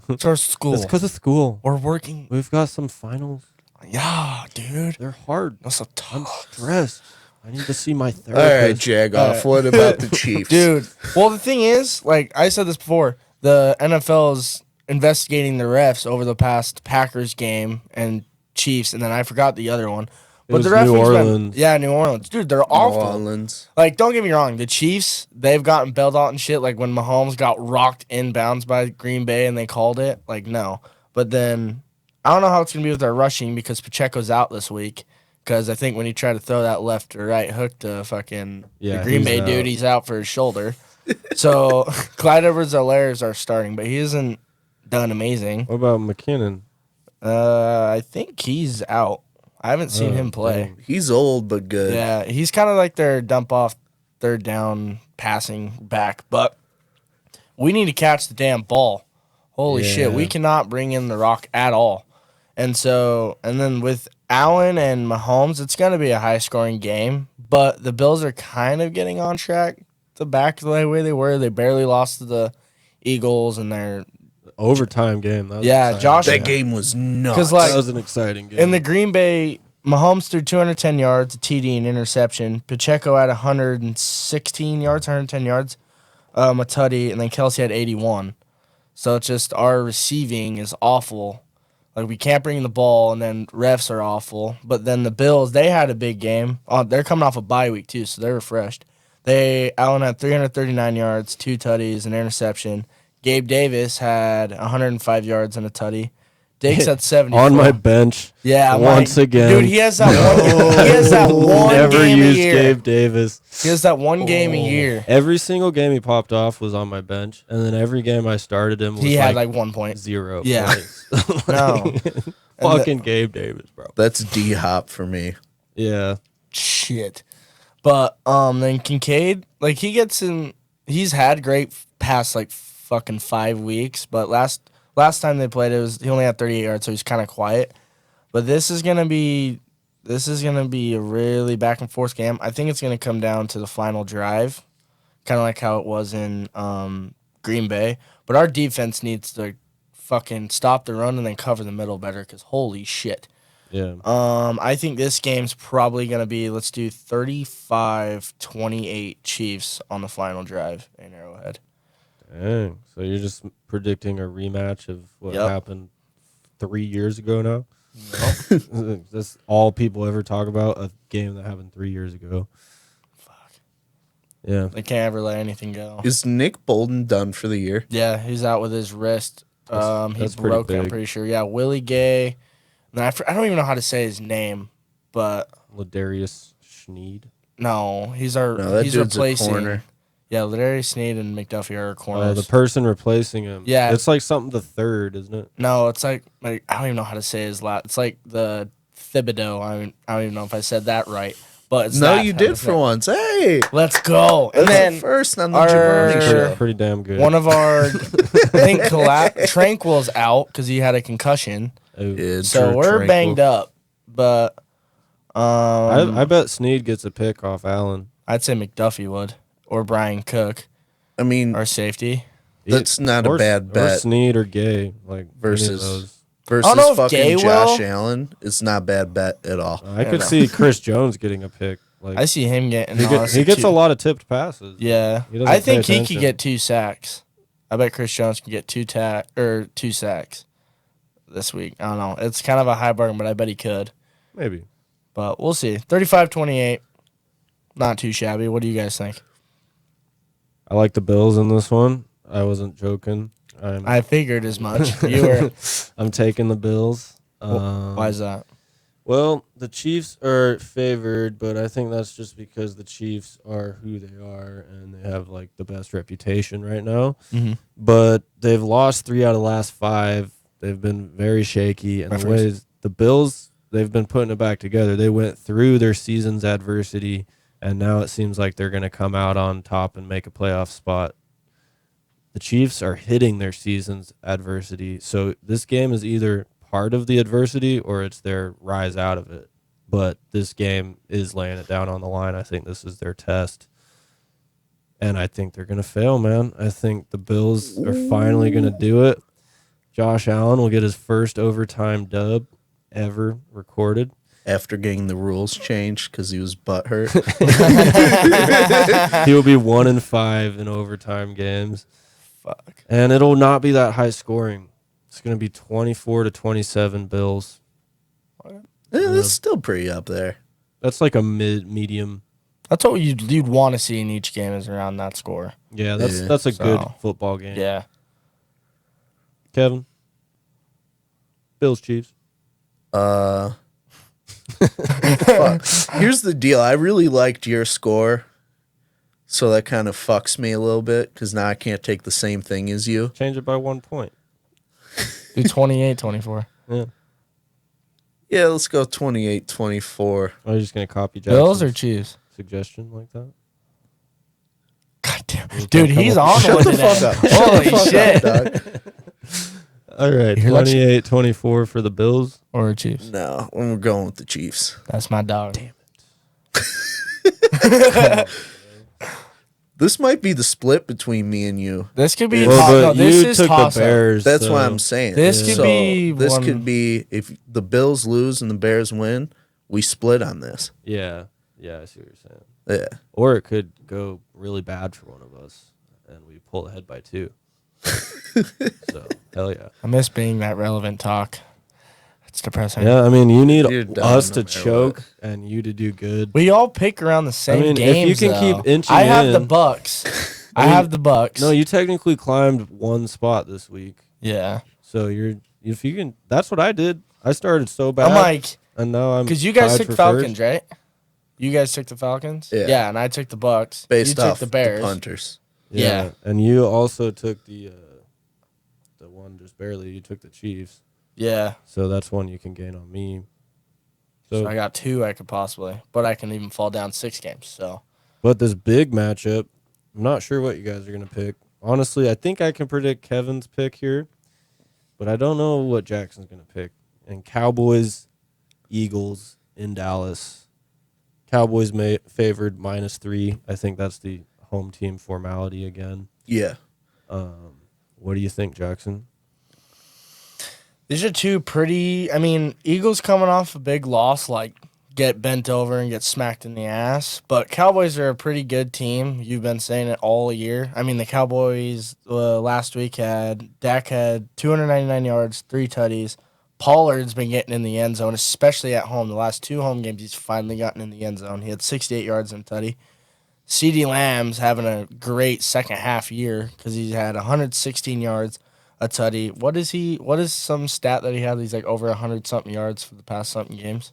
It's our school. It's because of school. We're working. We've got some finals. Yeah, dude. They're hard. That's so I'm tough. stressed. I need to see my All therapist. right, Jagoff. What about the Chiefs? Dude. Well, the thing is, like I said this before, the NFL is investigating the refs over the past Packers game and Chiefs, and then I forgot the other one. But was the referee's New been- Orleans. yeah, New Orleans. Dude, they're New awful. Orleans. Like, don't get me wrong, the Chiefs, they've gotten bailed out and shit. Like when Mahomes got rocked inbounds by Green Bay and they called it. Like, no. But then I don't know how it's gonna be with their rushing because Pacheco's out this week. Because I think when he tried to throw that left or right hook to fucking Yeah, the Green he's Bay out. dude, he's out for his shoulder. So Clyde Edwards-Helaire is our starting, but he hasn't done amazing. What about McKinnon? I think he's out. I haven't seen Oh, him play. dang. He's old but good. Yeah, he's kind of like their dump off, third down passing back, but we need to catch the damn ball. Holy shit, we cannot bring in the rock at all. And then with Allen and Mahomes, it's going to be a high-scoring game. But the Bills are kind of getting on track to back the way they were. They barely lost to the Eagles, and they're overtime game. That was exciting. Josh. That game was nuts. 'Cause, like, that was an exciting game. in the Green Bay, Mahomes threw 210 yards, a TD, and interception. Pacheco had 116 yards, 110 yards, a tutty, and then Kelsey had 81. So it's just our receiving is awful. Like, we can't bring the ball, and then refs are awful. But then the Bills, they had a big game. They're coming off a bye week, too, so they're refreshed. Allen had 339 yards, 2 tutties, an interception. Gabe Davis had 105 yards and a tutty. Diggs had 74. On my bench. Yeah, once again. Dude, he has that one. He has that one Never game used a year. Gabe Davis. He has that one game a year. Every single game he popped off was on my bench, and then every game I started him was He had like 1 point. 0 Yeah. points. No. Fucking Gabe Davis, bro. That's D-Hop for me. Yeah. Shit. But then Kincaid, like he's had great past like fucking 5 weeks, but last time they played he only had 38 yards, so he's kind of quiet. But this is gonna be a really back and forth game. I think it's gonna come down to the final drive, kind of like how it was in Green Bay. But our defense needs to fucking stop the run and then cover the middle better, because holy shit. Yeah. I think this game's probably going to be, let's do 35-28 Chiefs on the final drive in Arrowhead. Dang. So you're just predicting a rematch of what Yep. happened 3 years ago now? That's all people ever talk about, a game that happened 3 years ago. Fuck. Yeah. They can't ever let anything go. Is Nick Bolden done for the year? Yeah, he's out with his wrist. He that's pretty broke it, I'm big. pretty sure. Yeah, Willie Gay. And I don't even know how to say his name, but Ladarius Sneed. no, No, that he's dude's a replacing. corner. Yeah, Ladarius Sneed and McDuffie are corners. The person replacing him. Yeah. It's like something the third, isn't it? No, it's like I don't even know how to say his last. It's like the Thibodeau. I don't even know if I said that right, but it's No, that you kind did of for thing. once. Hey, Let's go. And that's then the first on the our- Jabroni Pretty, show. pretty damn good. one of our, I think Tranquil's out because he had a concussion, Oh. Yeah, so Drew we're Tranquil. banged up. But I bet Sneed gets a pick off Allen. I'd say McDuffie would, or Brian Cook, I mean, our safety. that's not a bad Or bet Sneed or Gay, like versus any of those. versus know if fucking Gay Josh will. Allen. It's not a bad bet at all. I could see Chris Jones getting a pick. Like I see him getting. he honestly, gets two- a lot of tipped passes. Yeah, He doesn't I pay think he attention. could get 2 sacks. I bet Chris Jones can get 2 sacks this week. I don't know. It's kind of a high bargain, but I bet he could. Maybe. But we'll see. 35-28. Not too shabby. What do you guys think? I like the Bills in this one. I wasn't joking. I figured as much. You were. I'm taking the Bills. Why is that? Well, the Chiefs are favored, but I think that's just because the Chiefs are who they are and they have like the best reputation right now. Mm-hmm. But they've lost 3 out of the last 5. They've been very shaky, and the ways the Bills, they've been putting it back together. They went through their season's adversity, and now it seems like they're going to come out on top and make a playoff spot. The Chiefs are hitting their season's adversity, so this game is either part of the adversity or it's their rise out of it. But this game is laying it down on the line. I think this is their test. And I think they're going to fail, man. I think the Bills are finally going to do it. Josh Allen will get his first overtime dub ever recorded. After getting the rules changed because he was butthurt. He will be 1-5 in overtime games. Fuck. And it'll not be that high scoring. It's going to be 24-27 Bills. That's still pretty up there. That's like a medium. That's what you'd want to see in each game is around that score. Yeah, that's Yeah. a good So, football game. Yeah. Kevin? Bills, Chiefs. Fuck. Here's the deal. I really liked your score, so that kind of fucks me a little bit because now I can't take the same thing as you. Change it by 1 point. Do 28-24. Yeah. Yeah, let's go 28-24. Are you just going to copy Jackson's Bills or Chiefs? suggestion like that? God damn. Dude, he's on Shut one the today. fuck up. Holy Shut the shit. fuck up, dog. All right, You're like- 28-24 for the Bills. Or Chiefs. No, we're going with the Chiefs. That's my dog. Damn This might be the split between me and you. This could be. Well, no, but this you is took the toss-up. Bears. That's so what I'm saying. This could be This one- could be if the Bills lose and the Bears win, we split on this. Yeah, I see what you're saying. Yeah. Or it could go really bad for one of us, and we pull ahead by 2. So hell yeah. I miss being that relevant talk. It's depressing. Yeah, I mean, you need You're done us no to matter choke what. and you to do good. We all pick around the same mean, if games. you can keep though. inching I have the in- Bucks. I I mean, have the Bucks. No, you technically climbed 1 spot this week, Yeah. so if you can. That's what I did. I started so bad, I'm like, and now I'm because you guys tied took for Falcons, first. right? You guys took the Falcons. Yeah. and I took the Bucks. Based you took off the Bears. punters. Yeah. And you also took the one just barely. You took the Chiefs, Yeah. so that's one you can gain on me. So So, I got 2 I could possibly, but I can even fall down 6 games. So but this big matchup, I'm not sure what you guys are gonna pick. Honestly, I think I can predict Kevin's pick here, but I don't know what Jackson's gonna pick. And Cowboys, Eagles in Dallas. Cowboys favored -3. I think that's the home team formality again. Yeah. What do you think, Jackson? these are 2 pretty. I mean, Eagles coming off a big loss, like get bent over and get smacked in the ass. But Cowboys are a pretty good team. You've been saying it all year. I mean, the Cowboys last week Dak had 299 yards, 3 tutties. Pollard's been getting in the end zone, especially at home. The last 2 home games, he's finally gotten in the end zone. He had 68 yards and a tutty. CeeDee Lamb's having a great second half year because he had 116 yards, a tutty. What is some stat that he had? He's like over 100-something yards for the past something games.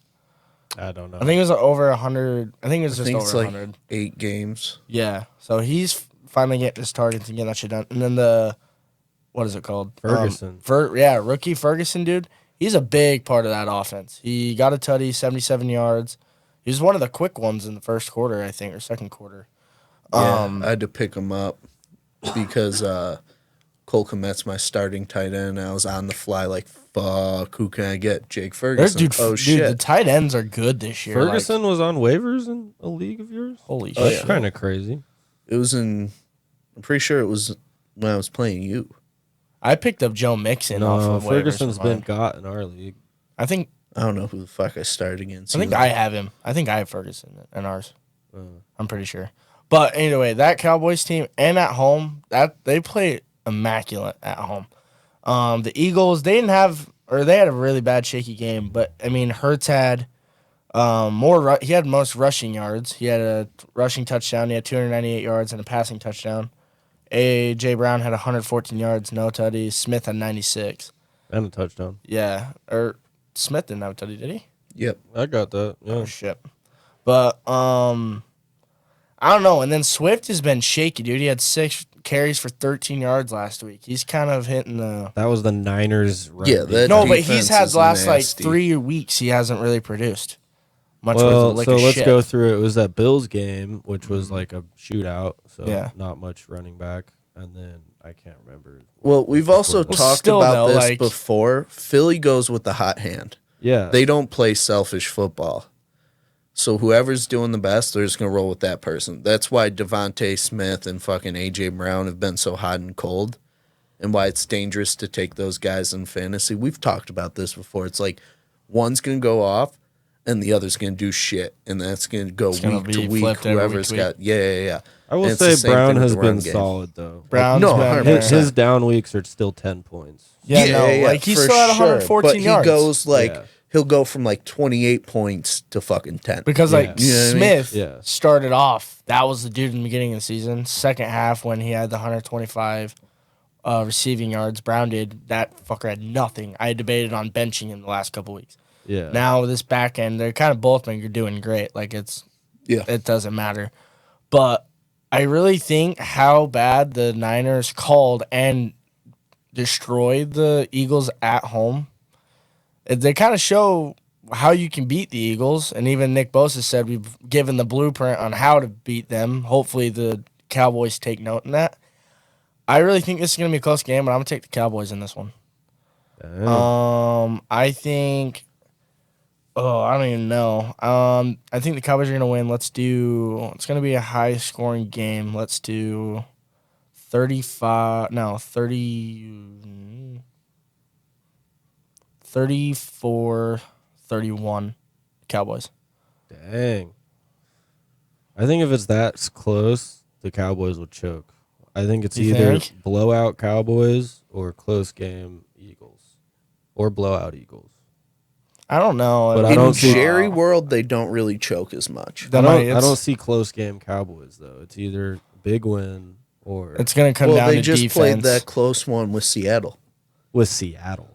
I don't know. I think it was over 100. I think it was I just think over it's like 100. 8 games. Yeah. So he's finally getting his targets and getting that shit done. And then what is it called? Ferguson. Rookie Ferguson, dude. He's a big part of that offense. He got a tutty, 77 yards. He was one of the quick ones in the first quarter, I think, or second quarter. Yeah, I had to pick him up because Cole Kmet's my starting tight end. I was on the fly like, fuck, who can I get? Jake Ferguson. The Shit. tight ends are good this year. Ferguson was on waivers in a league of yours? Holy That's shit. kind of crazy. I'm pretty sure it was when I was playing you. I picked up Joe Mixon off No, of waivers Ferguson's for been mine. got in our league. I think I don't know who the fuck I started against. I think either. I have him. I think I have Ferguson in ours. I'm pretty sure. But anyway, that Cowboys team and at home, that they play immaculate at home. The Eagles, they had a really bad shaky game, but I mean, Hurts had he had most rushing yards. He had a rushing touchdown, he had 298 yards and a passing touchdown. A.J. Brown had 114 yards, no tutties. Smith had 96. And a touchdown. Yeah, or Smith didn't have a tutty, did he? Yep. I got that. Yeah. Oh shit. But I don't know. And then Swift has been shaky, dude. He had 6 carries for 13 yards last week. He's kind of hitting the That was the Niners. Run Yeah, defense. that- no, but defense he's had is the last nasty. like 3 weeks. He hasn't really produced much worth Well, of lick so of let's shit. go through it. It was that Bills game, which was like a shootout, so Yeah. not much running back. And then I can't remember. Well, we've also Well, talked still, about though, this like- before. Philly goes with the hot hand. Yeah. They don't play selfish football. So whoever's doing the best, they're just going to roll with that person. That's why Devontae Smith and fucking A.J. Brown have been so hot and cold and why it's dangerous to take those guys in fantasy. We've talked about this before. It's like one's going to go off and the other's going to do shit. And that's going to go gonna week to be week. flipped every Whoever's week to got, yeah. I will And it's the say same Brown thing with has the run been game. solid, though. Brown's No, been 100%. there. His down weeks are still 10 points. Yeah, like he for still had sure. 114 but yards. he goes like Yeah. he'll go from like 28 points to fucking 10. Because Yeah. like You know what I mean? Smith Yeah. started off, that was the dude in the beginning of the season. Second half when he had the 125 receiving yards, Brown did. That fucker had nothing. I debated on benching him the last couple weeks. Yeah. Now with this back end, they're kind of both been doing great. Like Yeah. it doesn't matter. But I really think how bad the Niners called and destroyed the Eagles at home. They kind of show how you can beat the Eagles, and even Nick Bosa said we've given the blueprint on how to beat them. Hopefully the Cowboys take note in that. I really think this is going to be a close game, but I'm going to take the Cowboys in this one. I think. Oh, I don't even know. I think the Cowboys are gonna win. Let's do. It's gonna be a high scoring game. Let's do 35. No, 30. 34, 31. Cowboys. Dang. I think if it's that close, the Cowboys will choke. I think it's You either think? blowout Cowboys or close game Eagles. Or blowout Eagles. I don't know. But I In don't see- Jerry world, they don't really choke as much. I don't see close game Cowboys, though. It's either big win or It's gonna come Well, down they to just played defense. that close one with Seattle. with Seattle.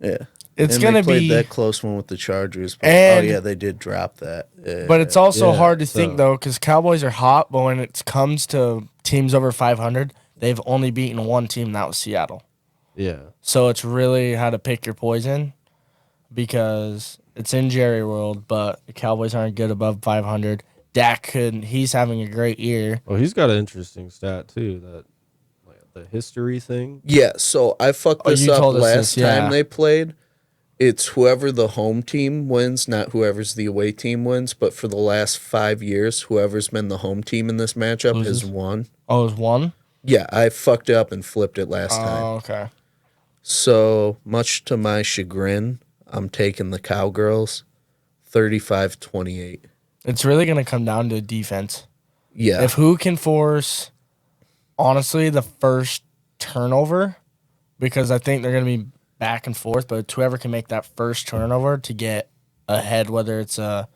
Yeah. It's and gonna they played be. that close one with the Chargers. But, And- yeah, they did drop that. Yeah. But it's also Yeah, hard to so- think though, because Cowboys are hot, but when it comes to teams over 500, they've only beaten one team, and that was Seattle. Yeah. So it's really how to pick your poison, because it's in Jerry world, but the Cowboys aren't good above 500. He's having a great year. Well, he's got an interesting stat, too, that like, the history thing. Yeah, so I fucked Oh, this you up told us last this, yeah. time they played. It's whoever the home team wins, not whoever's the away team wins. But for the last 5 years, whoever's been the home team in this matchup Loses. has won. Oh, it was one? Yeah, I fucked it up and flipped it last time. Oh, okay. So, much to my chagrin, I'm taking the Cowgirls 35-28. It's really going to come down to defense. Yeah. If who can force, honestly, the first turnover, because I think they're going to be back and forth, but it's whoever can make that first turnover to get ahead, whether it's the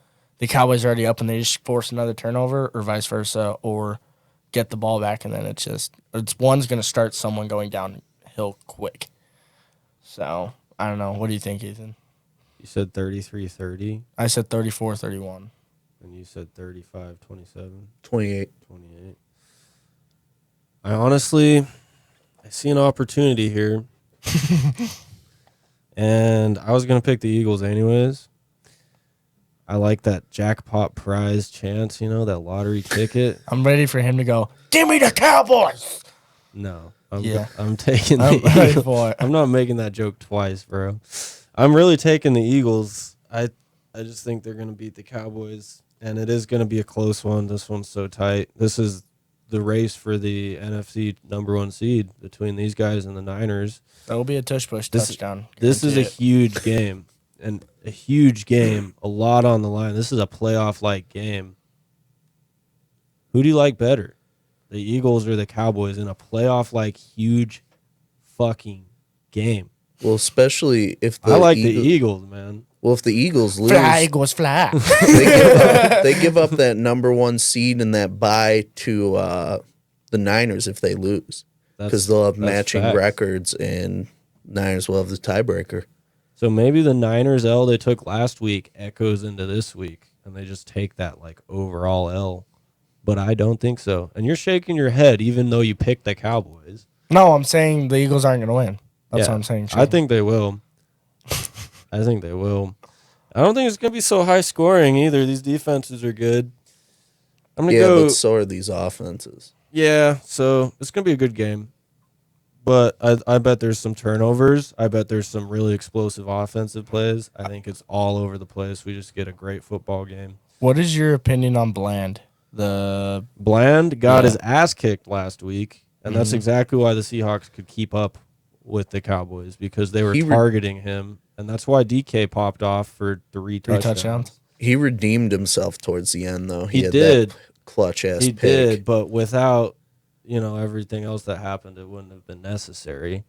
Cowboys are already up and they just force another turnover or vice versa, or get the ball back, and then it's one's going to start someone going downhill quick. So, I don't know. What do you think, Ethan? You said 33-30, I said 34-31. and you said 35-27, 28. 28. I see an opportunity here. And I was going to pick the Eagles anyways. I like that jackpot prize chance, that lottery ticket. I'm ready for him to go, give me the Cowboys! No, Yeah. I'm taking the I'm ready Eagles. for it. I'm not making that joke twice, bro. I'm really taking the Eagles. I just think they're going to beat the Cowboys, and it is going to be a close one. This one's so tight. This is the race for the NFC #1 seed between these guys and the Niners. That will be a tush-push touchdown. This is a Guarantee it. huge game, and a huge game, a lot on the line. This is a playoff-like game. Who do you like better, the Eagles or the Cowboys, in a playoff-like huge fucking game? Well, especially if the I like the Eagles, man. Well, if the Eagles lose, Fly, Eagles, fly. they give up that #1 seed and that bye to the Niners if they lose, because they'll have that's matching facts. records and Niners will have the tiebreaker. So maybe the Niners L they took last week echoes into this week, and they just take that like overall L. But I don't think so. And you're shaking your head, even though you picked the Cowboys. No, I'm saying the Eagles aren't going to win. That's Yeah, what I'm saying. I think they will. I think they will. I don't think it's going to be so high scoring either. These defenses are good. I'm going to Yeah, go. but so are these offenses. Yeah, so it's going to be a good game. But I bet there's some turnovers. I bet there's some really explosive offensive plays. I think it's all over the place. We just get a great football game. What is your opinion on Bland? The Bland got Yeah. his ass kicked last week, and that's exactly why the Seahawks could keep up with the Cowboys, because they were targeting him, and that's why DK popped off for three touchdowns. He redeemed himself towards the end, though. He had did. that clutch ass He pick. did, but without everything else that happened, it wouldn't have been necessary.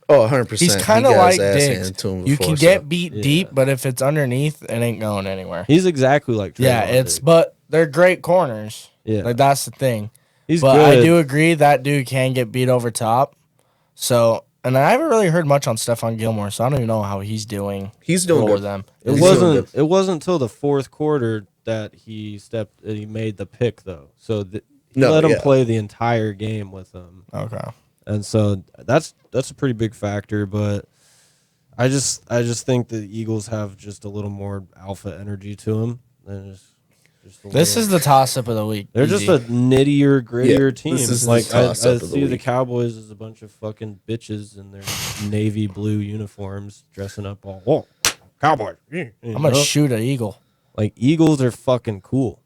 Oh, 100%. he's kind of He got his like ass Diggs. handed to him You before, can so- get beat Yeah. deep, but if it's underneath, it ain't going anywhere. He's exactly like Yeah, Trayvon Diggs. but they're great corners. Yeah. Like that's the thing. He's But good. I do agree that dude can get beat over top. So, and I haven't really heard much on Stephon Gilmore, so I don't even know how he's doing. He's doing over good. them. It He's wasn't. doing It wasn't until the fourth quarter that he made the pick, though. So he No, let him yeah. play the entire game with them, Okay. and so that's a pretty big factor. But I just think the Eagles have just a little more alpha energy to them. This is the toss-up of the week. They're Easy. just a nittier, grittier team. this is like the I toss-up of the see the week. Cowboys as a bunch of fucking bitches in their navy blue uniforms, dressing up all Cowboys. I'm gonna shoot an eagle. Like Eagles are fucking cool.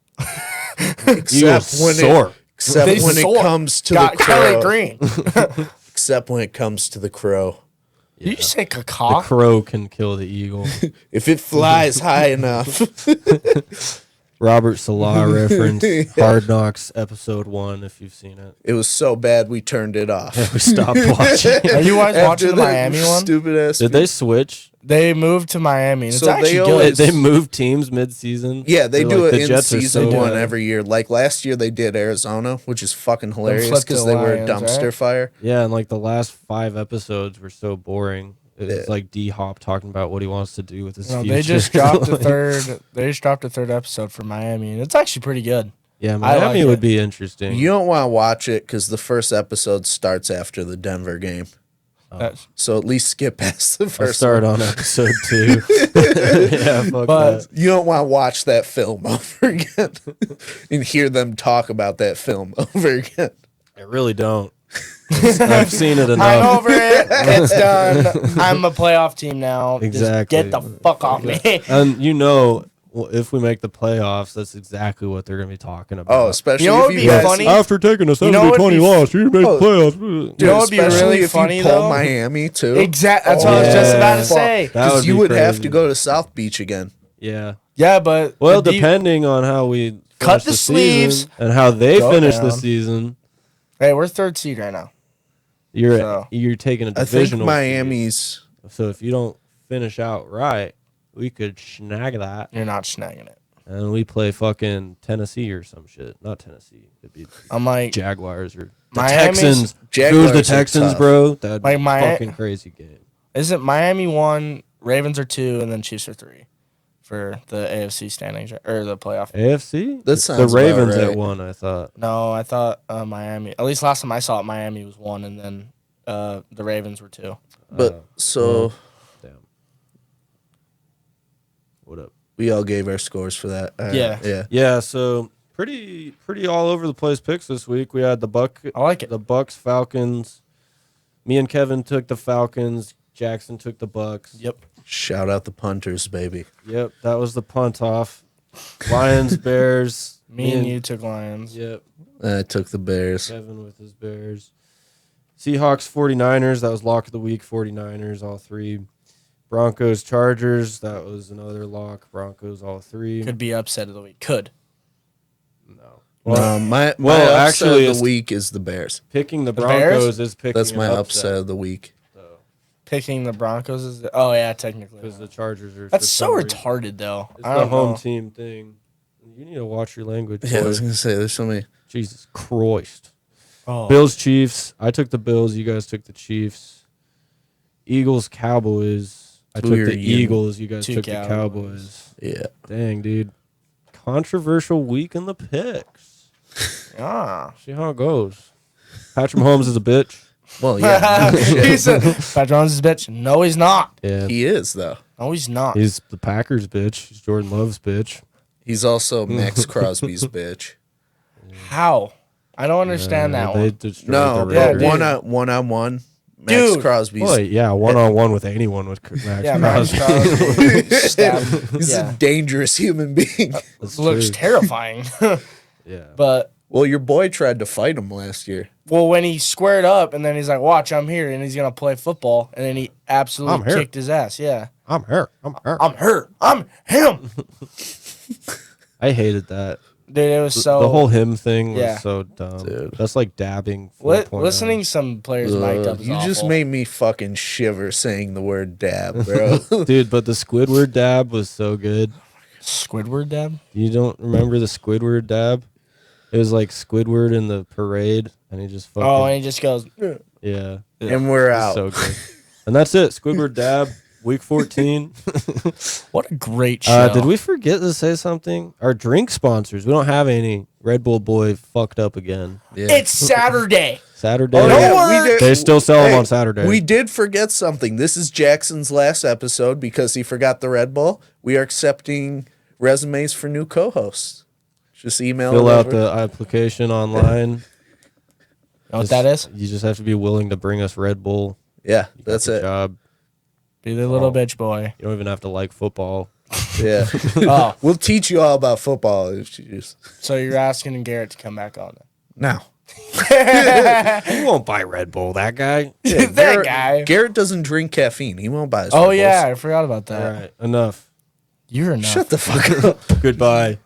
Except Eagles when soar. Except when it comes to Got the Kelly crow. Green. Except when it comes to the crow. Did you say The caca? crow can kill the eagle. If it flies high enough. Robert Salah reference, Yeah. Hard Knocks episode 1, if you've seen it. It was so bad we turned it off. We stopped watching. Are you guys After watching the that Miami one? Stupid ass. Did they switch? They moved to Miami. It's So actually they good. always- They move teams mid-season. Yeah, they They're do like, it the in Jets are season so one good. every year. Like last year, they did Arizona, which is fucking hilarious flipped because the they were a Lions, dumpster right? fire. Yeah, and like the last 5 episodes were so boring. It was Yeah. like D-Hop talking about what he wants to do with his No, future. they just dropped a third. They just dropped a third episode for Miami, and it's actually pretty good. Yeah, I Miami like would it. be interesting. You don't want to watch it because the first episode starts after the Denver game. That's- So at least skip past the I'll first start one. on episode 2. Yeah, fuck But- that. You don't want to watch that film over again and hear them talk about that film over again. I really don't. I've seen it enough. I'm over it. It's done. I'm a playoff team now. Just Exactly. get the fuck off me. And if we make the playoffs, that's exactly what they're going to be talking about. Oh, especially You know what if would you be guys, funny? After taking a You know what'd 70-20 be- loss, you made Oh, the playoffs. Dude, You know what'd be especially really if funny, you pull though? Miami too. Exactly. That's what I was just about to Yeah. say. That Because would you be would have crazy. to go to South Beach again. Yeah. Yeah, but Well, the deep- depending on how we Cut finish the season sleeves. and how they Go finish the down. season, Hey, we're third seed right now. you're So- taking a I think divisional. Miami's. seed. So if you don't finish out right, we could snag that, You're not snagging it. and we play fucking Tennessee or some shit. Not Tennessee. It'd be I'm like, Jaguars or the Miami's- Texans. Jaguars Who's the are Texans, tough. bro? That'd Like be my- fucking crazy game. isn't Miami 1, Ravens are 2, and then Chiefs are 3 for the AFC standings or the playoff? AFC? That The sounds Ravens about right. at 1, I thought. No, I thought Miami. At least last time I saw it, Miami was 1, and then the Ravens were 2. But so Damn. What up? we all gave our scores for that. Yeah. Yeah. Yeah, so pretty all over the place picks this week. We had I like it. the Bucks, Falcons. Me and Kevin took the Falcons. Jackson took the Bucks. Yep. Shout out the punters, baby. Yep, that was the punt off. Lions, Bears. Me and you took Lions. Yep, I took the Bears. Kevin with his Bears. Seahawks, 49ers. That was lock of the week. 49ers, all 3. Broncos, Chargers. That was another lock. Broncos, all 3. Could be upset of the week. Could. No. My well, upset actually, of it's- the week is the Bears. Picking the Bears? Broncos is picking That's an my upset of the week. Picking the Broncos is. Oh yeah, technically. Because the Chargers are. That's for so some reason- retarded, though. It's I the don't home know. team thing. You need to watch your language. Yeah, I boy. was gonna say there's so many. Jesus Christ. Oh. Bills, Chiefs. I took the Bills. You guys took the Chiefs. Eagles, Cowboys. I took Weird, the you- Eagles. You guys Two took the Cowboys. Cowboys. Yeah. Dang, dude. Controversial week in the picks. Ah. See how it goes. Patrick Mahomes is a bitch. Well, yeah. no shit. he said, Pat Jones is a bitch. No, he's not. Yeah. He is though. No, he's not. He's the Packers bitch. He's Jordan Love's bitch. He's also Max Crosby's bitch. How? I don't understand that They one. destroyed No, the Yeah, but Raiders. dude. one-on-one, Max Dude. Crosby's. Well, yeah, one-on-one with anyone with Max Yeah, Max Crosby. Crosby stabbed- He's yeah. a dangerous human being. That's Looks true. terrifying. Yeah. But Well, your boy tried to fight him last year. well, when he squared up and then he's like, "Watch, I'm here," and he's gonna play football, and then he I'm absolutely here. kicked his ass. Yeah, I'm her. I'm her. I'm her. I'm him. I hated that. Dude, it was so. The whole him thing was Yeah. so dumb. Dude. That's like dabbing. Li- 4.0. listening some players mic'd up. Is You just awful. made me fucking shiver saying the word dab, bro. Dude, but the Squidward dab was so good. Squidward dab. You don't remember the Squidward dab? It was like Squidward in the parade, and he just fucking Oh, and he just goes. yeah, and we're it out. was so good. And that's it. Squidward dab, week 14. What a great show. Did we forget to say something? Our drink sponsors. We don't have any. Red Bull Boy fucked up again. Yeah. It's Saturday. Saturday. Oh, No yeah, word. we did- They still sell them Hey, on Saturday. We did forget something. This is Jackson's last episode because he forgot the Red Bull. We are accepting resumes for new co-hosts. Just email Fill it out over. the application online. You know what that is? You just have to be willing to bring us Red Bull. Yeah, You got that's the it. Job. Be the little bitch boy. You don't even have to like football. Yeah. Oh, We'll teach you all about football if you just so you're asking Garrett to come back on now. He won't buy Red Bull, that guy. it. That guy. Garrett doesn't drink caffeine. He won't buy his Oh Red yeah, Bulls. I forgot about All that. right, enough. You're enough. Shut the fuck up. Goodbye.